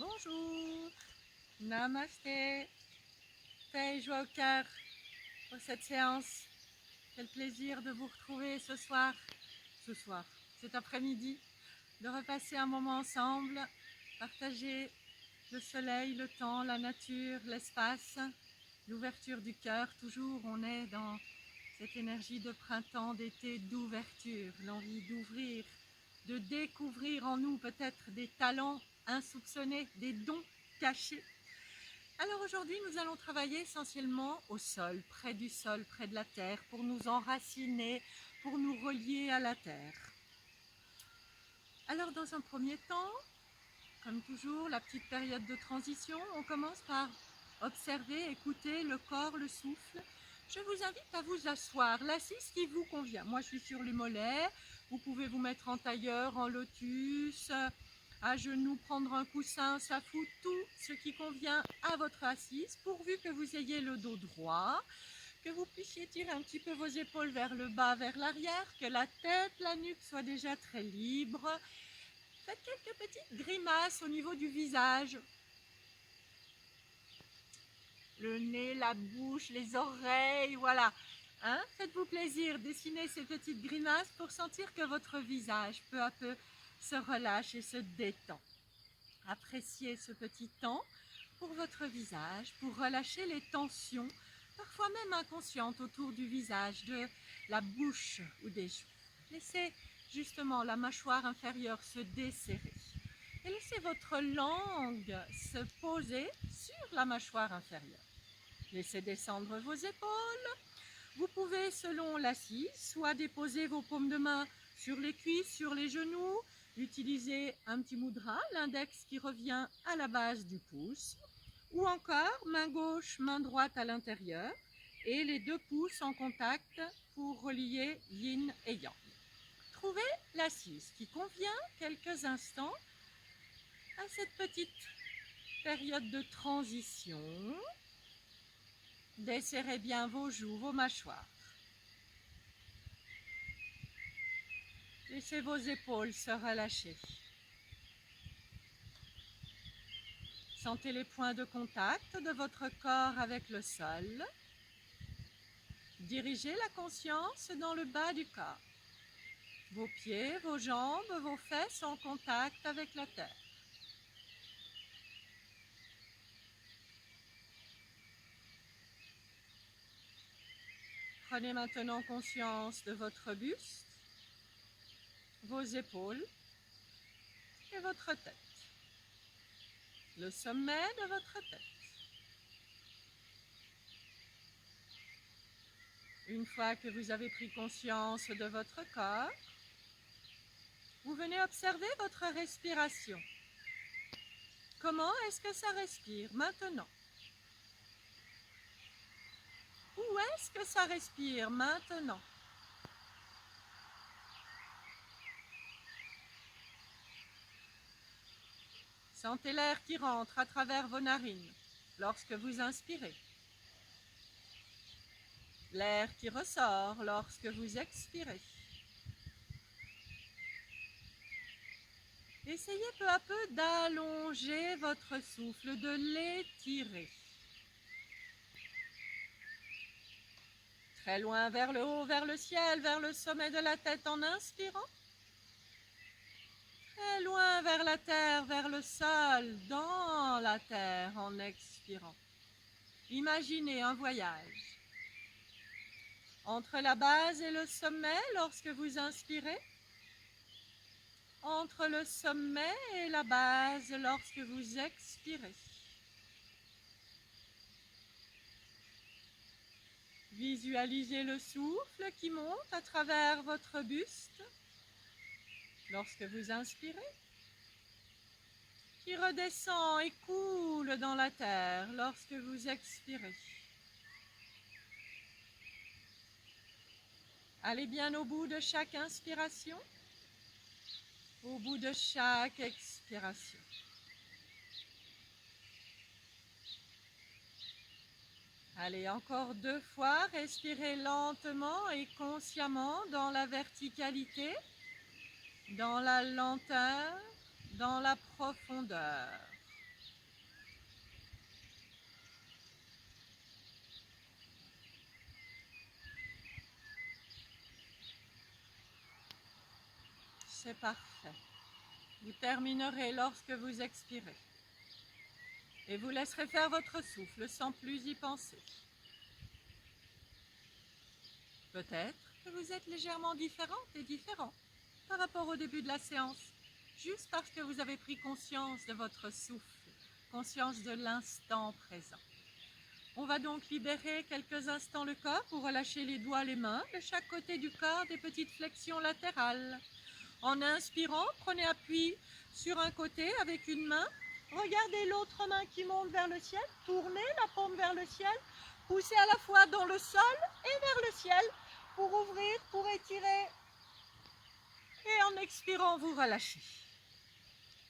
Bonjour, namasté, paix et joie au cœur pour cette séance. Quel plaisir de vous retrouver ce soir, cet après-midi, de repasser un moment ensemble, partager le soleil, le temps, la nature, l'espace, l'ouverture du cœur. Toujours on est dans cette énergie de printemps, d'été, d'ouverture, l'envie d'ouvrir, de découvrir en nous peut-être des talents insoupçonnés, des dons cachés. Alors aujourd'hui, nous allons travailler essentiellement au sol, près du sol, près de la terre, pour nous enraciner, pour nous relier à la terre. Alors dans un premier temps, comme toujours, la petite période de transition, on commence par observer, écouter le corps, le souffle. Je vous invite à vous asseoir, l'assise qui vous convient. Moi, je suis sur les mollets. Vous pouvez vous mettre en tailleur, en lotus, à genoux, prendre un coussin. Ça fout tout ce qui convient à votre assise, pourvu que vous ayez le dos droit, que vous puissiez tirer un petit peu vos épaules vers le bas, vers l'arrière, que la tête, la nuque soit déjà très libre. Faites quelques petites grimaces au niveau du visage. Le nez, la bouche, les oreilles, voilà. Hein? Faites-vous plaisir, dessinez ces petites grimaces pour sentir que votre visage, peu à peu, se relâche et se détend. Appréciez ce petit temps pour votre visage, pour relâcher les tensions, parfois même inconscientes autour du visage, de la bouche ou des joues. Laissez justement la mâchoire inférieure se desserrer. Et laissez votre langue se poser sur la mâchoire inférieure. Laissez descendre vos épaules. Vous pouvez, selon l'assise, soit déposer vos paumes de main sur les cuisses, sur les genoux, utiliser un petit mudra, l'index qui revient à la base du pouce, ou encore main gauche, main droite à l'intérieur, et les deux pouces en contact pour relier yin et yang. Trouvez l'assise qui convient quelques instants à cette petite période de transition. Desserrez bien vos joues, vos mâchoires. Laissez vos épaules se relâcher. Sentez les points de contact de votre corps avec le sol. Dirigez la conscience dans le bas du corps. Vos pieds, vos jambes, vos fesses en contact avec la terre. Prenez maintenant conscience de votre buste, vos épaules et votre tête. Le sommet de votre tête. Une fois que vous avez pris conscience de votre corps, vous venez observer votre respiration. Comment est-ce que ça respire maintenant? Où est-ce que ça respire maintenant? Sentez l'air qui rentre à travers vos narines lorsque vous inspirez. L'air qui ressort lorsque vous expirez. Essayez peu à peu d'allonger votre souffle, de l'étirer. Très loin vers le haut, vers le ciel, vers le sommet de la tête en inspirant. Très loin vers la terre, vers le sol, dans la terre en expirant. Imaginez un voyage entre la base et le sommet lorsque vous inspirez, entre le sommet et la base lorsque vous expirez. Visualisez le souffle qui monte à travers votre buste lorsque vous inspirez, qui redescend et coule dans la terre lorsque vous expirez. Allez bien au bout de chaque inspiration, au bout de chaque expiration. Allez, encore 2 fois, respirez lentement et consciemment dans la verticalité, dans la lenteur, dans la profondeur. C'est parfait. Vous terminerez lorsque vous expirez. Et vous laisserez faire votre souffle sans plus y penser. Peut-être que vous êtes légèrement différente et différent par rapport au début de la séance, juste parce que vous avez pris conscience de votre souffle, conscience de l'instant présent. On va donc libérer quelques instants le corps pour relâcher les doigts, les mains de chaque côté du corps, des petites flexions latérales. En inspirant, prenez appui sur un côté avec une main. Regardez l'autre main qui monte vers le ciel. Tournez la paume vers le ciel. Poussez à la fois dans le sol et vers le ciel pour ouvrir, pour étirer. Et en expirant, vous relâchez.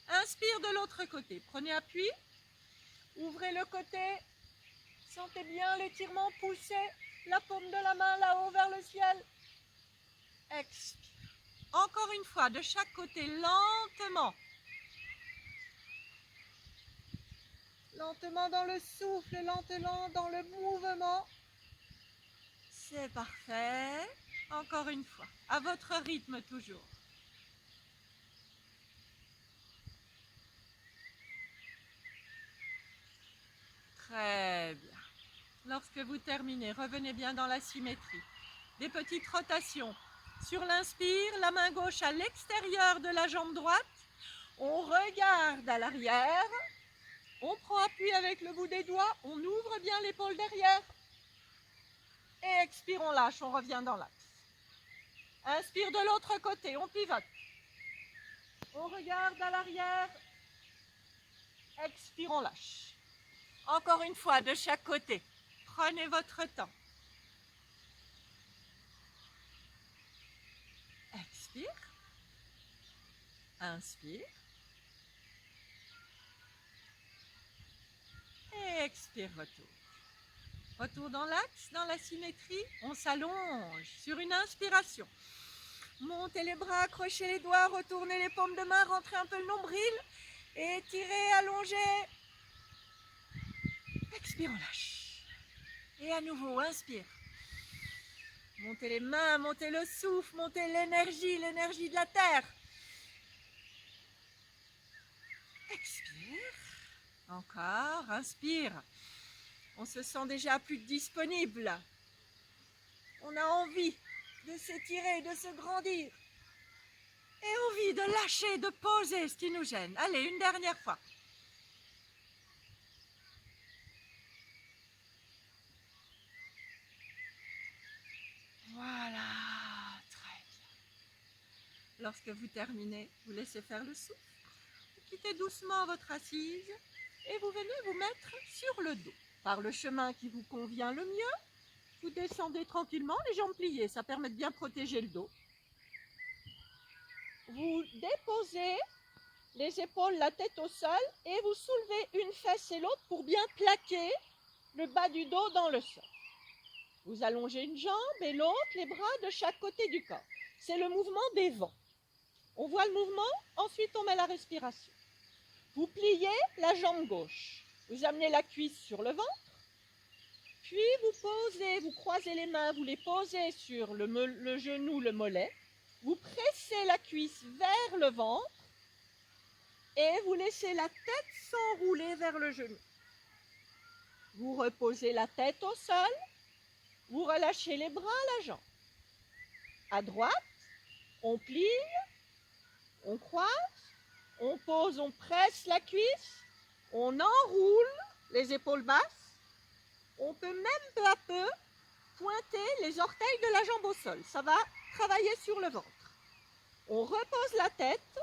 Inspire de l'autre côté. Prenez appui. Ouvrez le côté. Sentez bien l'étirement, poussez la paume de la main là-haut vers le ciel. Expire. Encore une fois, de chaque côté, lentement. Lentement dans le souffle, lentement dans le mouvement. C'est parfait. Encore une fois, à votre rythme toujours. Très bien. Lorsque vous terminez, revenez bien dans la symétrie. Des petites rotations. Sur l'inspire, la main gauche à l'extérieur de la jambe droite. On regarde à l'arrière. On prend appui avec le bout des doigts. On ouvre bien l'épaule derrière. Et expire, on lâche, on revient dans l'axe. Inspire de l'autre côté, on pivote. On regarde à l'arrière. Expire, on lâche. Encore une fois, de chaque côté. Prenez votre temps. Expire. Inspire. Et expire, retour. Retour dans l'axe, dans la symétrie. On s'allonge sur une inspiration. Montez les bras, accrochez les doigts, retournez les paumes de main, rentrez un peu le nombril. Étirez, allongez. Expire, on lâche. Et à nouveau, inspire. Montez les mains, montez le souffle, montez l'énergie de la terre. Expire. Encore, inspire. On se sent déjà plus disponible. On a envie de s'étirer, de se grandir. Et envie de lâcher, de poser ce qui nous gêne. Allez, une dernière fois. Voilà, très bien. Lorsque vous terminez, vous laissez faire le souffle. Vous quittez doucement votre assise et vous venez vous mettre sur le dos. Par le chemin qui vous convient le mieux, vous descendez tranquillement, les jambes pliées, ça permet de bien protéger le dos. Vous déposez les épaules, la tête au sol et vous soulevez une fesse et l'autre pour bien plaquer le bas du dos dans le sol. Vous allongez une jambe et l'autre, les bras de chaque côté du corps. C'est le mouvement des vents. On voit le mouvement, ensuite on met la respiration. Vous pliez la jambe gauche. Vous amenez la cuisse sur le ventre. Puis vous posez, vous croisez les mains, vous les posez sur le genou, le mollet. Vous pressez la cuisse vers le ventre et vous laissez la tête s'enrouler vers le genou. Vous reposez la tête au sol. Vous relâchez les bras à la jambe. À droite, on plie, on croise, on pose, on presse la cuisse, on enroule les épaules basses. On peut même peu à peu pointer les orteils de la jambe au sol. Ça va travailler sur le ventre. On repose la tête,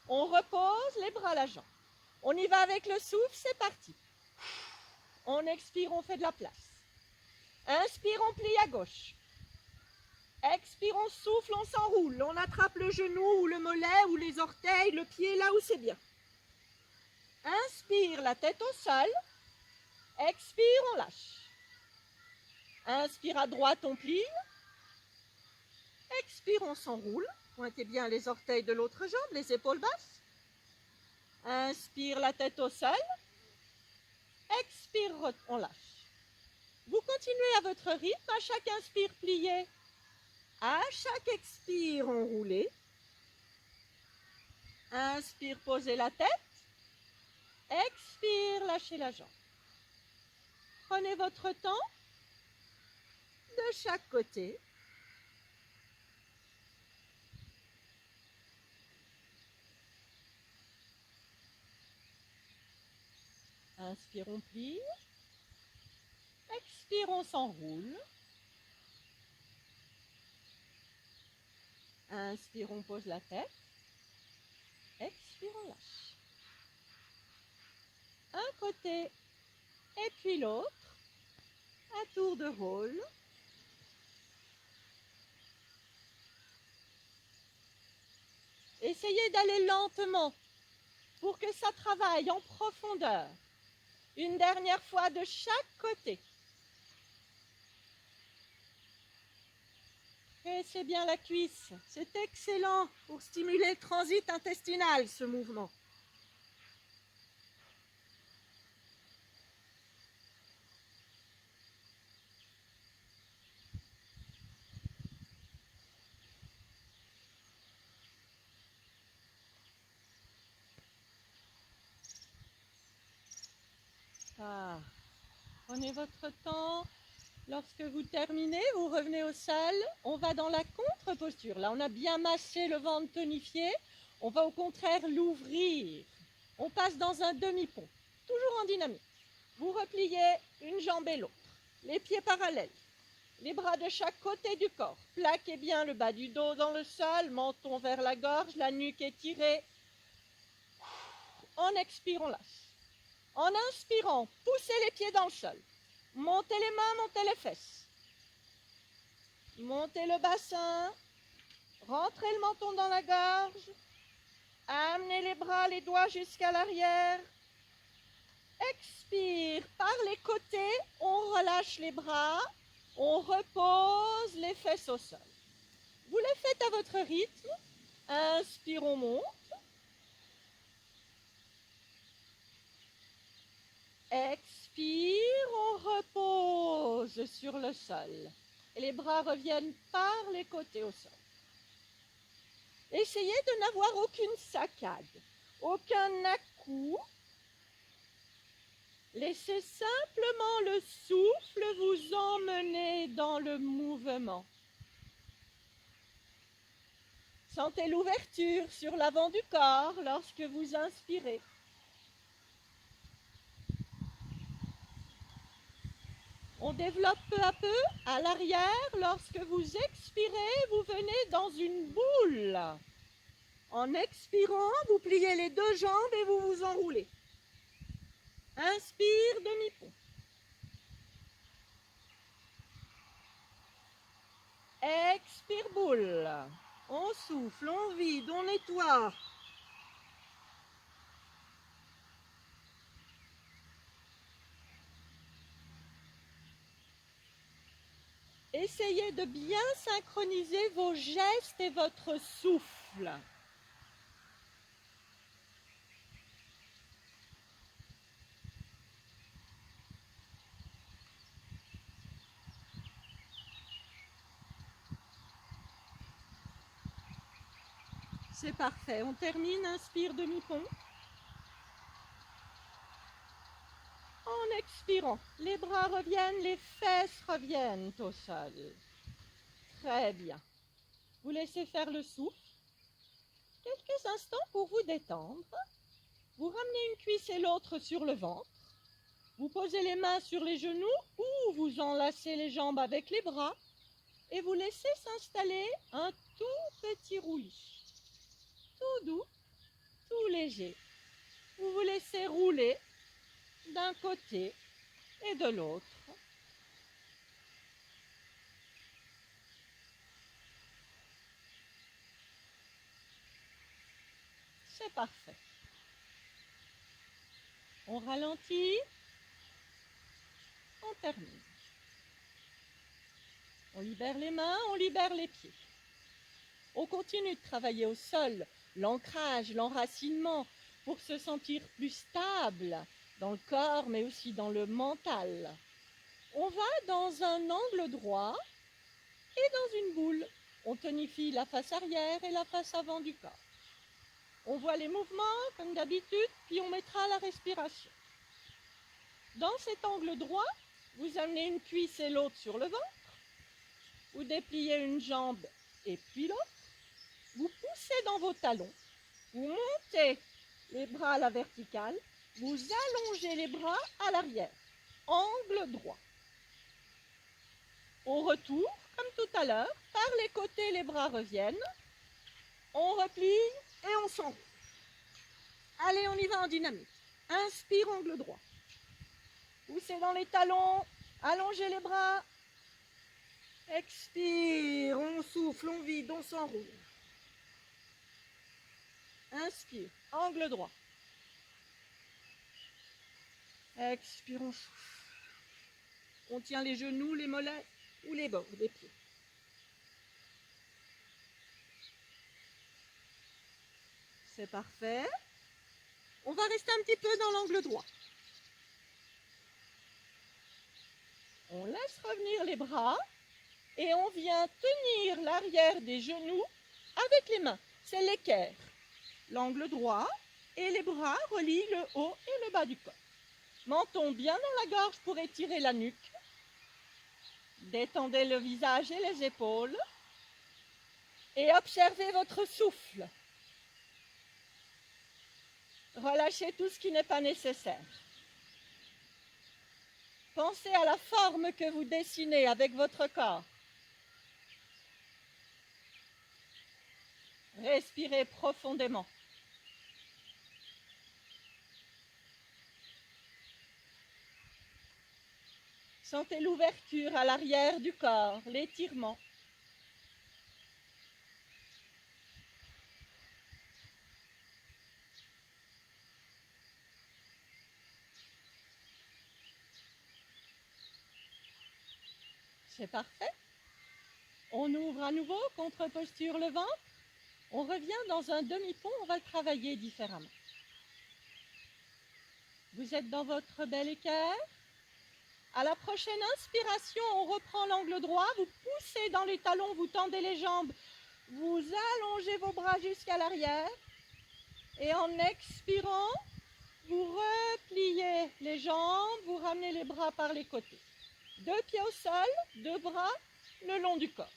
on repose les bras à la jambe. On y va avec le souffle, c'est parti. On expire, on fait de la place. Inspire, on plie à gauche. Expire, on souffle, on s'enroule. On attrape le genou ou le mollet ou les orteils, le pied là où c'est bien. Inspire, la tête au sol. Expire, on lâche. Inspire à droite, on plie. Expire, on s'enroule. Pointez bien les orteils de l'autre jambe, les épaules basses. Inspire, la tête au sol. Expire, on lâche. Vous continuez à votre rythme, à chaque inspire plié, à chaque expire enroulé. Inspire, posez la tête. Expire, lâchez la jambe. Prenez votre temps de chaque côté. Inspire, on plie. Expire, on s'enroule. Inspire, on pose la tête. Expire, on lâche. Un côté et puis l'autre. À tour de rôle. Essayez d'aller lentement pour que ça travaille en profondeur. Une dernière fois de chaque côté. Pressez bien la cuisse. C'est excellent pour stimuler le transit intestinal, ce mouvement. Ah. Prenez votre temps. Lorsque vous terminez, vous revenez au sol. On va dans la contre-posture. Là, on a bien massé le ventre tonifié. On va au contraire l'ouvrir. On passe dans un demi-pont, toujours en dynamique. Vous repliez une jambe et l'autre. Les pieds parallèles. Les bras de chaque côté du corps. Plaquez bien le bas du dos dans le sol. Menton vers la gorge. La nuque étirée. En expirant, on lâche. En inspirant, poussez les pieds dans le sol. Montez les mains, montez les fesses. Montez le bassin. Rentrez le menton dans la gorge. Amenez les bras, les doigts jusqu'à l'arrière. Expire par les côtés. On relâche les bras. On repose les fesses au sol. Vous les faites à votre rythme. Inspire, on monte. Expire, on repose sur le sol. Et les bras reviennent par les côtés au sol. Essayez de n'avoir aucune saccade, aucun à-coup. Laissez simplement le souffle vous emmener dans le mouvement. Sentez l'ouverture sur l'avant du corps lorsque vous inspirez. On développe peu à peu à l'arrière. Lorsque vous expirez, vous venez dans une boule. En expirant, vous pliez les deux jambes et vous vous enroulez. Inspire, demi-pont. Expire, boule. On souffle, on vide, on nettoie. Essayez de bien synchroniser vos gestes et votre souffle. C'est parfait. On termine, inspire, demi-pont. En expirant, les bras reviennent, les fesses reviennent au sol. Très bien. Vous laissez faire le souffle. Quelques instants pour vous détendre. Vous ramenez une cuisse et l'autre sur le ventre. Vous posez les mains sur les genoux ou vous enlacez les jambes avec les bras et vous laissez s'installer un tout petit roulis. Tout doux, tout léger. Vous vous laissez rouler d'un côté et de l'autre. C'est parfait. On ralentit, on termine. On libère les mains, on libère les pieds. On continue de travailler au sol, l'ancrage, l'enracinement, pour se sentir plus stable dans le corps, mais aussi dans le mental. On va dans un angle droit et dans une boule. On tonifie la face arrière et la face avant du corps. On voit les mouvements comme d'habitude, puis on mettra la respiration. Dans cet angle droit, vous amenez une cuisse et l'autre sur le ventre. Vous dépliez une jambe et puis l'autre. Vous poussez dans vos talons. Vous montez les bras à la verticale. Vous allongez les bras à l'arrière. Angle droit. Au retour, comme tout à l'heure, par les côtés, les bras reviennent. On replie et on s'enroule. Allez, on y va en dynamique. Inspire, angle droit. Poussez dans les talons, allongez les bras. Expire, on souffle, on vide, on s'enroule. Inspire, angle droit. Expire, on souffle. On tient les genoux, les mollets ou les bords des pieds. C'est parfait. On va rester un petit peu dans l'angle droit. On laisse revenir les bras et on vient tenir l'arrière des genoux avec les mains. C'est l'équerre. L'angle droit et les bras relient le haut et le bas du corps. Menton bien dans la gorge pour étirer la nuque. Détendez le visage et les épaules. Et observez votre souffle. Relâchez tout ce qui n'est pas nécessaire. Pensez à la forme que vous dessinez avec votre corps. Respirez profondément. Sentez l'ouverture à l'arrière du corps, l'étirement. C'est parfait. On ouvre à nouveau, contre-posture le ventre. On revient dans un demi-pont, on va le travailler différemment. Vous êtes dans votre bel équerre. À la prochaine inspiration, on reprend l'angle droit. Vous poussez dans les talons, vous tendez les jambes. Vous allongez vos bras jusqu'à l'arrière. Et en expirant, vous repliez les jambes, vous ramenez les bras par les côtés. 2 pieds au sol, 2 bras le long du corps.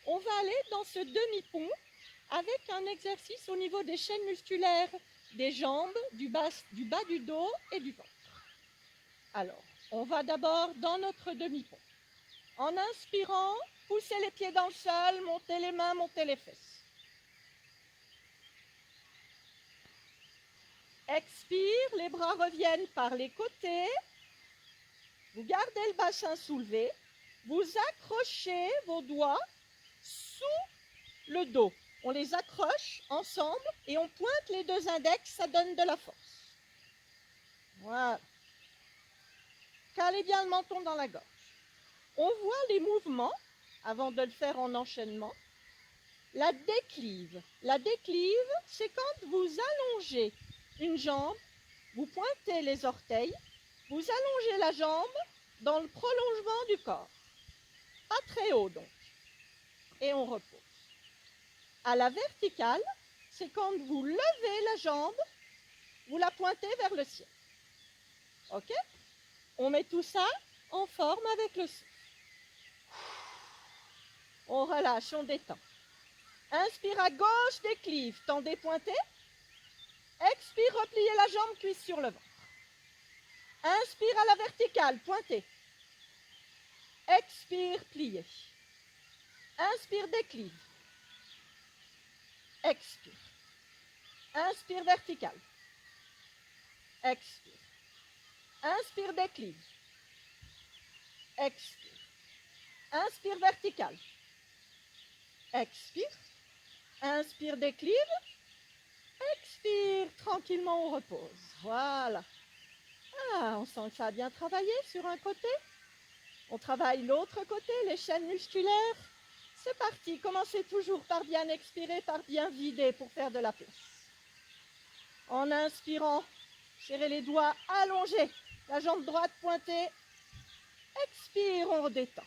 On va aller dans ce demi-pont avec un exercice au niveau des chaînes musculaires, des jambes, du bas du dos et du ventre. Alors, on va d'abord dans notre demi-pont. En inspirant, poussez les pieds dans le sol, montez les mains, montez les fesses. Expire, les bras reviennent par les côtés. Vous gardez le bassin soulevé. Vous accrochez vos doigts sous le dos. On les accroche ensemble et on pointe les 2 index, ça donne de la force. Voilà. Calez bien le menton dans la gorge. On voit les mouvements, avant de le faire en enchaînement. La déclive. La déclive, c'est quand vous allongez une jambe, vous pointez les orteils, vous allongez la jambe dans le prolongement du corps. Pas très haut donc. Et on repose. À la verticale, c'est quand vous levez la jambe, vous la pointez vers le ciel. Ok? On met tout ça en forme avec le souffle. On relâche, on détend. Inspire à gauche, déclive, tendez, pointez. Expire, repliez la jambe, cuisse sur le ventre. Inspire à la verticale, pointez. Expire, pliez. Inspire, déclive. Expire. Inspire, verticale. Expire. Inspire, déclive. Expire. Inspire, verticale. Expire. Inspire, déclive. Expire, tranquillement, on repose. Voilà. Ah, on sent que ça a bien travaillé sur un côté. On travaille l'autre côté, les chaînes musculaires. C'est parti, commencez toujours par bien expirer, par bien vider pour faire de la place. En inspirant, serrez les doigts, allongez, la jambe droite pointée. Expire, on redétend.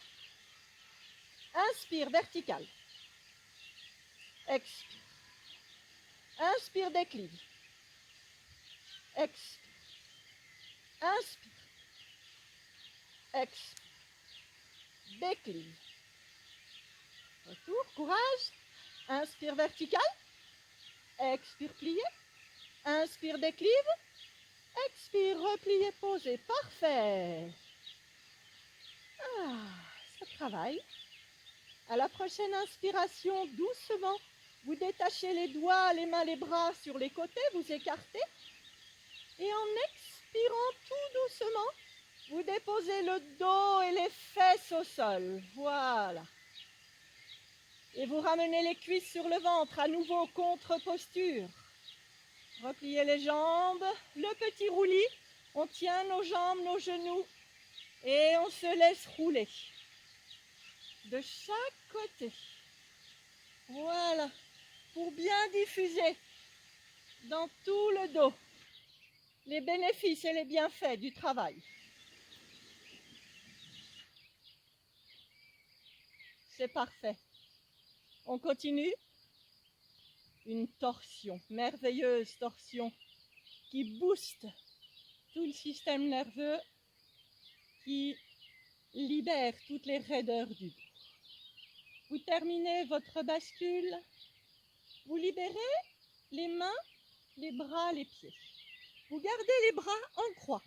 Inspire, verticale. Expire. Inspire, déclive. Expire. Inspire. Expire. Déclive. Retour, courage. Inspire, vertical. Expire, plié. Inspire, déclive. Expire, replié, posé. Parfait. Ah, ça travaille. À la prochaine inspiration, doucement, vous détachez les doigts, les mains, les bras sur les côtés, vous écartez. Et en expirant tout doucement, vous déposez le dos et les fesses au sol. Voilà. Et vous ramenez les cuisses sur le ventre, à nouveau contre-posture. Repliez les jambes, le petit roulis. On tient nos jambes, nos genoux et on se laisse rouler. De chaque côté. Voilà. Pour bien diffuser dans tout le dos les bénéfices et les bienfaits du travail. C'est parfait. On continue. Une torsion, merveilleuse torsion qui booste tout le système nerveux, qui libère toutes les raideurs du dos. Vous terminez votre bascule, vous libérez les mains, les bras, les pieds. Vous gardez les bras en croix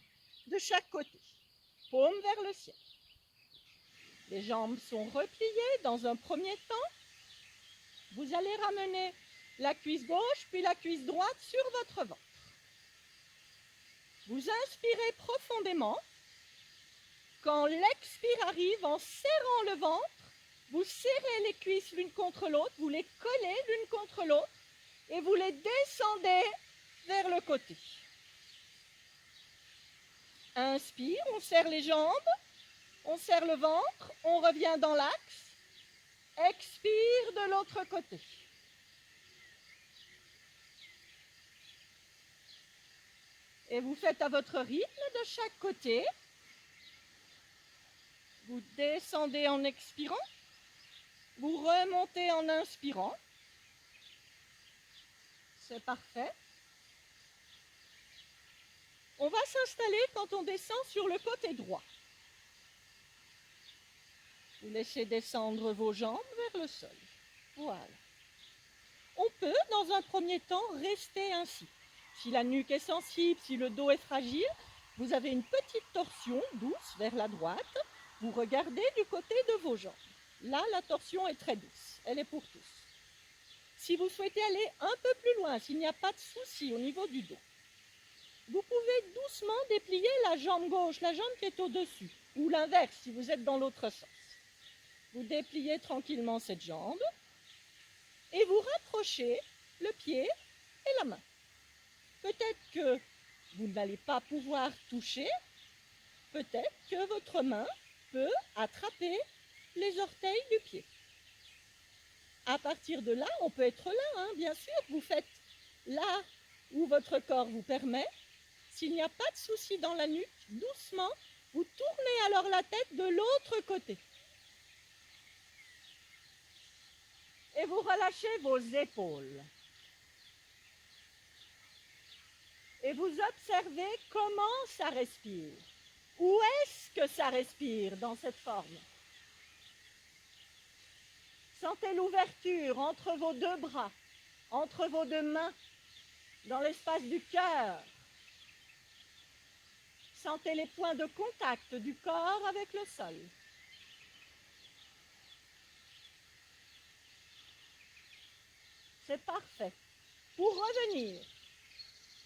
de chaque côté, paume vers le ciel. Les jambes sont repliées dans un premier temps. Vous allez ramener la cuisse gauche puis la cuisse droite sur votre ventre. Vous inspirez profondément. Quand l'expire arrive, en serrant le ventre, vous serrez les cuisses l'une contre l'autre, vous les collez l'une contre l'autre et vous les descendez vers le côté. Inspire, on serre les jambes, on serre le ventre, on revient dans l'axe. Expire de l'autre côté. Et vous faites à votre rythme de chaque côté. Vous descendez en expirant. Vous remontez en inspirant. C'est parfait. On va s'installer quand on descend sur le côté droit. Vous laissez descendre vos jambes vers le sol. Voilà. On peut, dans un premier temps, rester ainsi. Si la nuque est sensible, si le dos est fragile, vous avez une petite torsion douce vers la droite. Vous regardez du côté de vos jambes. Là, la torsion est très douce. Elle est pour tous. Si vous souhaitez aller un peu plus loin, s'il n'y a pas de souci au niveau du dos, vous pouvez doucement déplier la jambe gauche, la jambe qui est au-dessus, ou l'inverse si vous êtes dans l'autre sens. Vous dépliez tranquillement cette jambe et vous rapprochez le pied et la main. Peut-être que vous n'allez pas pouvoir toucher, peut-être que votre main peut attraper les orteils du pied. À partir de là, on peut être là, bien sûr, vous faites là où votre corps vous permet. S'il n'y a pas de souci dans la nuque, doucement, vous tournez alors la tête de l'autre côté. Et vous relâchez vos épaules. Et vous observez comment ça respire. Où est-ce que ça respire dans cette forme? Sentez l'ouverture entre vos deux bras, entre vos deux mains, dans l'espace du cœur. Sentez les points de contact du corps avec le sol. C'est parfait. Pour revenir,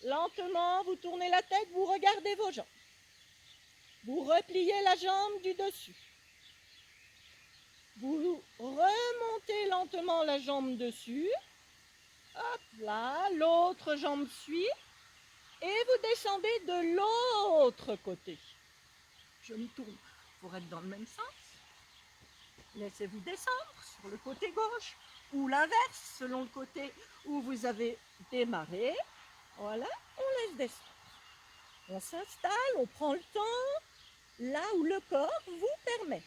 lentement, vous tournez la tête, vous regardez vos jambes. Vous repliez la jambe du dessus. Vous remontez lentement la jambe dessus. Hop là, l'autre jambe suit. Et vous descendez de l'autre côté. Je me tourne pour être dans le même sens. Laissez-vous descendre sur le côté gauche ou l'inverse, selon le côté où vous avez démarré. Voilà, on laisse descendre. On s'installe, on prend le temps, là où le corps vous permet.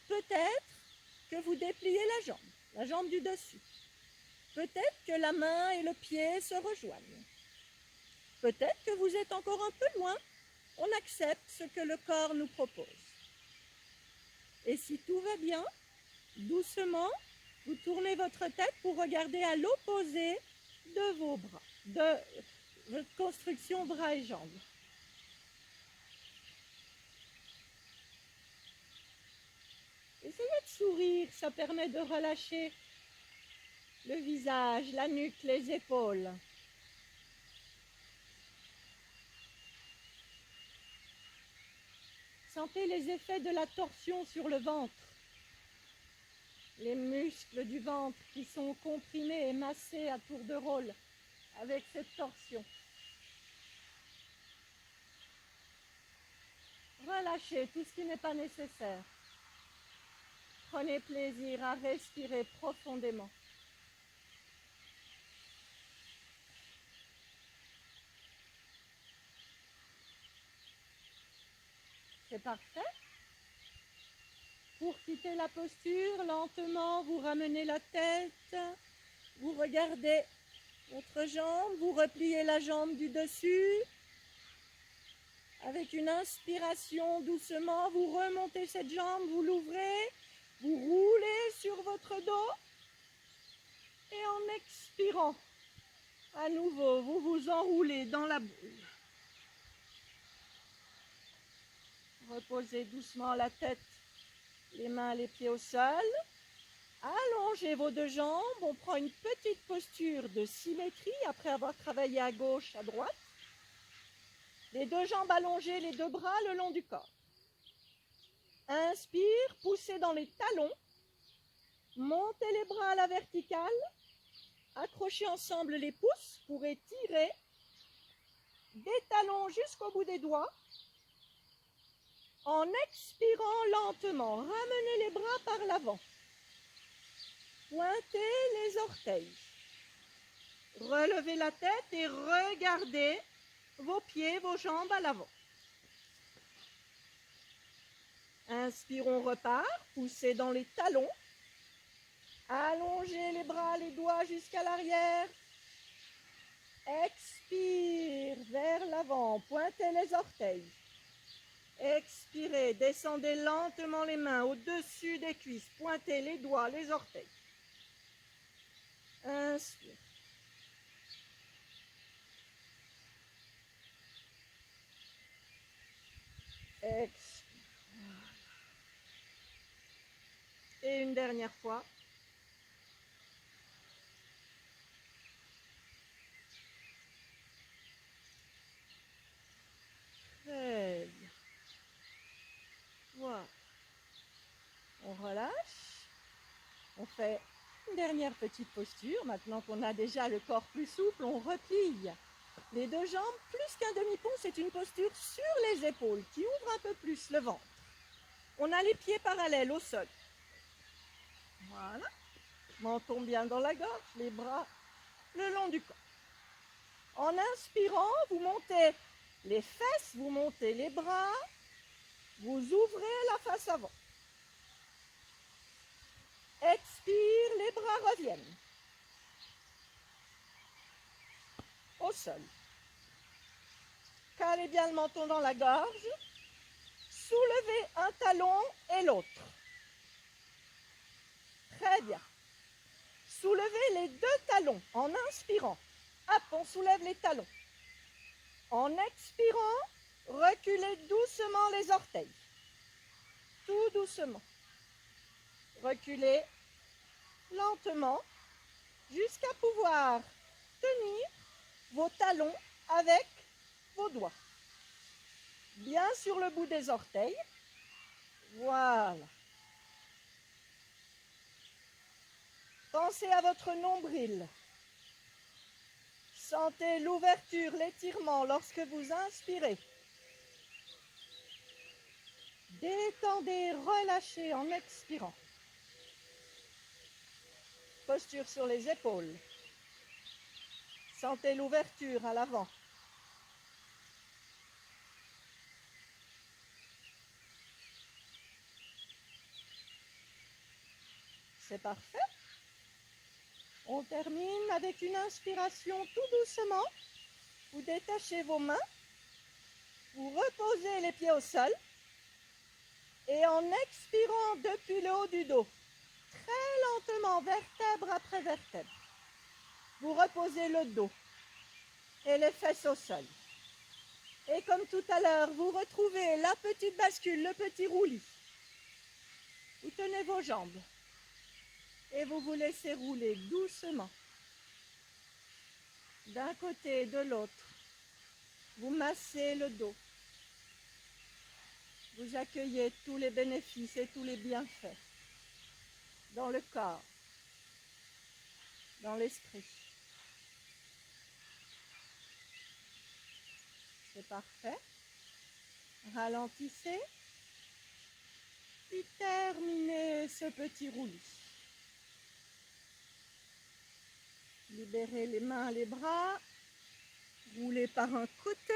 Peut-être que vous dépliez la jambe du dessus. Peut-être que la main et le pied se rejoignent. Peut-être que vous êtes encore un peu loin. On accepte ce que le corps nous propose. Et si tout va bien, doucement, vous tournez votre tête pour regarder à l'opposé de vos bras, de votre construction bras et jambes. Essayez de sourire, ça permet de relâcher le visage, la nuque, les épaules. Sentez les effets de la torsion sur le ventre. Les muscles du ventre qui sont comprimés et massés à tour de rôle avec cette torsion. Relâchez tout ce qui n'est pas nécessaire. Prenez plaisir à respirer profondément. C'est parfait. Pour quitter la posture, lentement, vous ramenez la tête, vous regardez votre jambe, vous repliez la jambe du dessus. Avec une inspiration, doucement, vous remontez cette jambe, vous l'ouvrez, vous roulez sur votre dos. Et en expirant, à nouveau, vous vous enroulez dans la boule. Reposez doucement la tête, les mains, les pieds au sol. Allongez vos deux jambes. On prend une petite posture de symétrie après avoir travaillé à gauche, à droite. Les deux jambes allongées, les deux bras le long du corps. Inspire, poussez dans les talons. Montez les bras à la verticale. Accrochez ensemble les pouces pour étirer. Des talons jusqu'au bout des doigts. En expirant lentement, ramenez les bras par l'avant. Pointez les orteils. Relevez la tête et regardez vos pieds, vos jambes à l'avant. Inspire, on repart. Poussez dans les talons. Allongez les bras, les doigts jusqu'à l'arrière. Expire vers l'avant. Pointez les orteils. Expirez, descendez lentement les mains au-dessus des cuisses. Pointez les doigts, les orteils. Inspire. Expire. Et une dernière fois. Très bien. Voilà. On relâche. On fait une dernière petite posture. Maintenant qu'on a déjà le corps plus souple, on replie les deux jambes. Plus qu'un demi-pont, c'est une posture sur les épaules qui ouvre un peu plus le ventre. On a les pieds parallèles au sol. Voilà. Menton bien dans la gorge, les bras le long du corps. En inspirant, vous montez les fesses, vous montez les bras, vous ouvrez la face avant. Expire, les bras reviennent au sol. Calez bien le menton dans la gorge. Soulevez un talon et l'autre. Très bien. Soulevez les deux talons en inspirant. Hop, on soulève les talons. En expirant, reculez doucement les orteils. Tout doucement. Reculez lentement jusqu'à pouvoir tenir vos talons avec vos doigts. Bien sur le bout des orteils. Voilà. Pensez à votre nombril. Sentez l'ouverture, l'étirement lorsque vous inspirez. Détendez, relâchez en expirant. Posture sur les épaules. Sentez l'ouverture à l'avant. C'est parfait. On termine avec une inspiration tout doucement. Vous détachez vos mains, vous reposez les pieds au sol et en expirant depuis le haut du dos, très lentement, vertèbre après vertèbre, vous reposez le dos et les fesses au sol. Et comme tout à l'heure, vous retrouvez la petite bascule, le petit roulis. Vous tenez vos jambes et vous vous laissez rouler doucement d'un côté et de l'autre. Vous massez le dos. Vous accueillez tous les bénéfices et tous les bienfaits dans le corps, dans l'esprit. C'est parfait. Ralentissez. Puis terminez ce petit roulis. Libérez les mains, les bras. Roulez par un côté.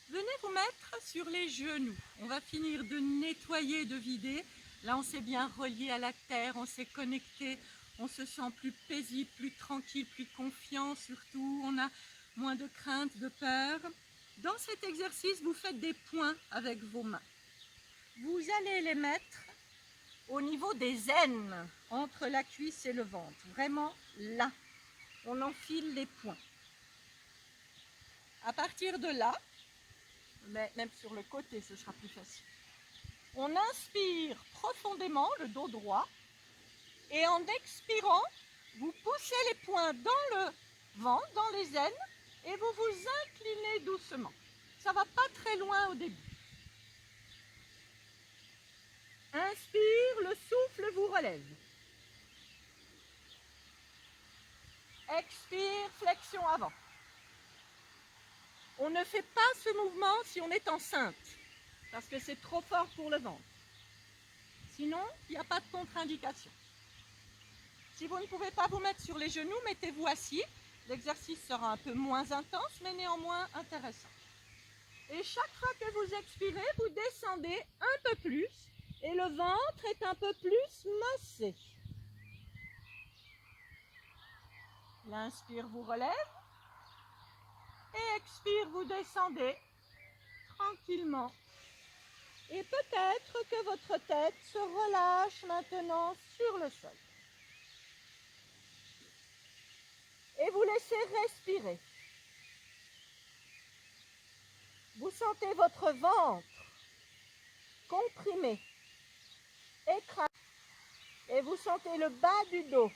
Venez vous mettre sur les genoux. On va finir de nettoyer, de vider. Là, on s'est bien relié à la terre, on s'est connecté, on se sent plus paisible, plus tranquille, plus confiant surtout. On a moins de crainte, de peur. Dans cet exercice, vous faites des points avec vos mains. Vous allez les mettre au niveau des aines, entre la cuisse et le ventre. Vraiment là, on enfile les points. À partir de là, mais même sur le côté, ce sera plus facile. On inspire profondément le dos droit et en expirant, vous poussez les poings dans le ventre, dans les aines et vous vous inclinez doucement. Ça ne va pas très loin au début. Inspire, le souffle vous relève. Expire, flexion avant. On ne fait pas ce mouvement si on est enceinte, parce que c'est trop fort pour le ventre. Sinon, il n'y a pas de contre-indication. Si vous ne pouvez pas vous mettre sur les genoux, mettez-vous assis. L'exercice sera un peu moins intense, mais néanmoins intéressant. Et chaque fois que vous expirez, vous descendez un peu plus et le ventre est un peu plus massé. L'inspire vous relève et expire, vous descendez tranquillement. Et peut-être que votre tête se relâche maintenant sur le sol. Et vous laissez respirer. Vous sentez votre ventre comprimé, écrasé. Et vous sentez le bas du dos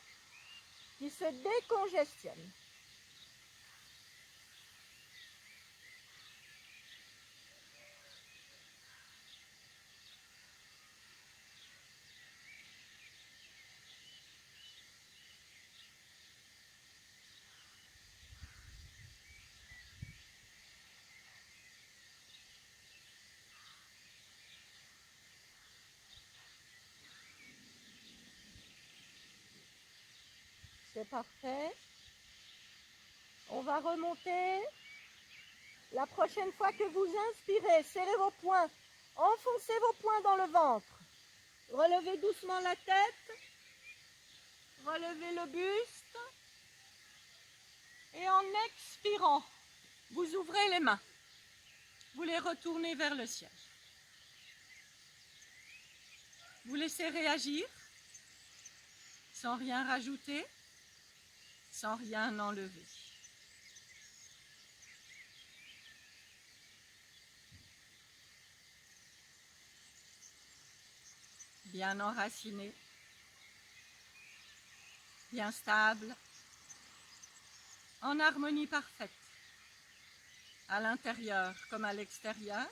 qui se décongestionne. C'est parfait. On va remonter. La prochaine fois que vous inspirez, serrez vos poings, enfoncez vos poings dans le ventre. Relevez doucement la tête, relevez le buste. Et en expirant, vous ouvrez les mains. Vous les retournez vers le ciel. Vous laissez réagir, sans rien rajouter, sans rien enlever. Bien enraciné, bien stable, en harmonie parfaite, à l'intérieur comme à l'extérieur.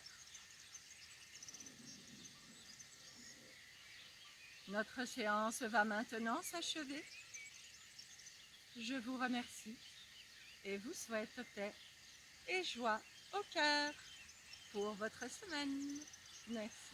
Notre séance va maintenant s'achever. Je vous remercie et vous souhaite paix et joie au cœur pour votre semaine. Merci.